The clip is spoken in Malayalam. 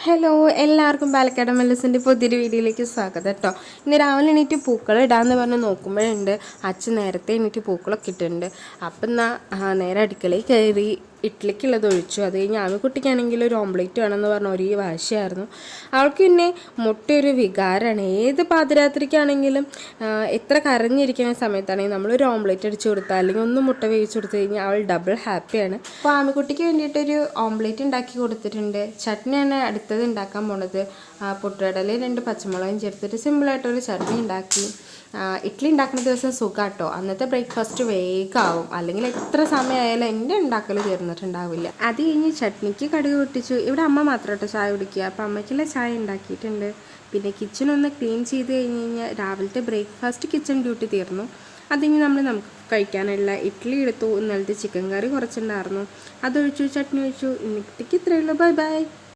ഹലോ, എല്ലാവർക്കും പാലക്കാട് മെല്ലസിൻ്റെ പുതിയൊരു വീഡിയോയിലേക്ക് സ്വാഗതം കേട്ടോ. ഇന്ന് രാവിലെ എണീറ്റ് പൂക്കൾ ഇടാമെന്ന് പറഞ്ഞ് നോക്കുമ്പോഴുണ്ട് അച്ഛൻ നേരത്തെ എണീറ്റ് പൂക്കളൊക്കെ ഇട്ടിട്ടുണ്ട്. അപ്പം എന്നാൽ നേരെ അടുക്കളയിൽ കയറി ഇഡ്ഡലിക്കുള്ളത് ഒഴിച്ചു. അത് കഴിഞ്ഞ് ആമിക്കുട്ടിക്കാണെങ്കിൽ ഒരു ഓംപ്ലേറ്റ് വേണമെന്ന് പറഞ്ഞ ഒരു വാശിയായിരുന്നു. അവൾക്ക് പിന്നെ മുട്ടയൊരു വികാരമാണ്. ഏത് പാതിരാത്രിക്കാണെങ്കിലും എത്ര കരഞ്ഞിരിക്കുന്ന സമയത്താണെങ്കിൽ നമ്മളൊരു ഓംപ്ലേറ്റ് അടിച്ചു കൊടുത്താൽ അല്ലെങ്കിൽ ഒന്ന് മുട്ട വേവിച്ച് കൊടുത്തു കഴിഞ്ഞാൽ അവൾ ഡബിൾ ഹാപ്പിയാണ്. അപ്പോൾ ആമിക്കുട്ടിക്ക് വേണ്ടിയിട്ടൊരു ഓംപ്ലേറ്റ് ഉണ്ടാക്കി കൊടുത്തിട്ടുണ്ട്. ചട്നിയാണ് അടുത്തത് ഉണ്ടാക്കാൻ പോണത്. പൊട്ടുകടലയും 2 പച്ചമുളകും ചേർത്തിട്ട് സിമ്പിളായിട്ടൊരു ചട്നി ഉണ്ടാക്കി. ഇഡ്ഡലി ഉണ്ടാക്കുന്ന ദിവസം സുഖാട്ടോ, അന്നത്തെ ബ്രേക്ക്ഫാസ്റ്റ് വേഗമാവും. അല്ലെങ്കിൽ എത്ര സമയമായാലും എൻ്റെ ഉണ്ടാക്കൽ തീർന്നിട്ടുണ്ടാവില്ല. അത് കഴിഞ്ഞ് ചട്നിക്ക് കടുക് പൊട്ടിച്ചു. ഇവിടെ അമ്മ മാത്രം കേട്ടോ ചായ കുടിക്കുക. അപ്പോൾ അമ്മയ്ക്കുള്ള ചായ ഉണ്ടാക്കിയിട്ടുണ്ട്. പിന്നെ കിച്ചണൊന്ന് ക്ലീൻ ചെയ്ത് കഴിഞ്ഞ് കഴിഞ്ഞാൽ രാവിലത്തെ ബ്രേക്ക്ഫാസ്റ്റ് കിച്ചൺ ഡ്യൂട്ടി തീർന്നു. അതിന് നമുക്ക് കഴിക്കാനുള്ള ഇഡ്ഡലി എടുത്തു. ഇന്നലത്തെ ചിക്കൻ കറി കുറച്ചുണ്ടായിരുന്നു, അതൊഴിച്ചു. ചട്നി ഒഴിച്ചു. ഇന്നത്തേക്ക് ഇത്രയേ ഉള്ളൂ. Bye bye.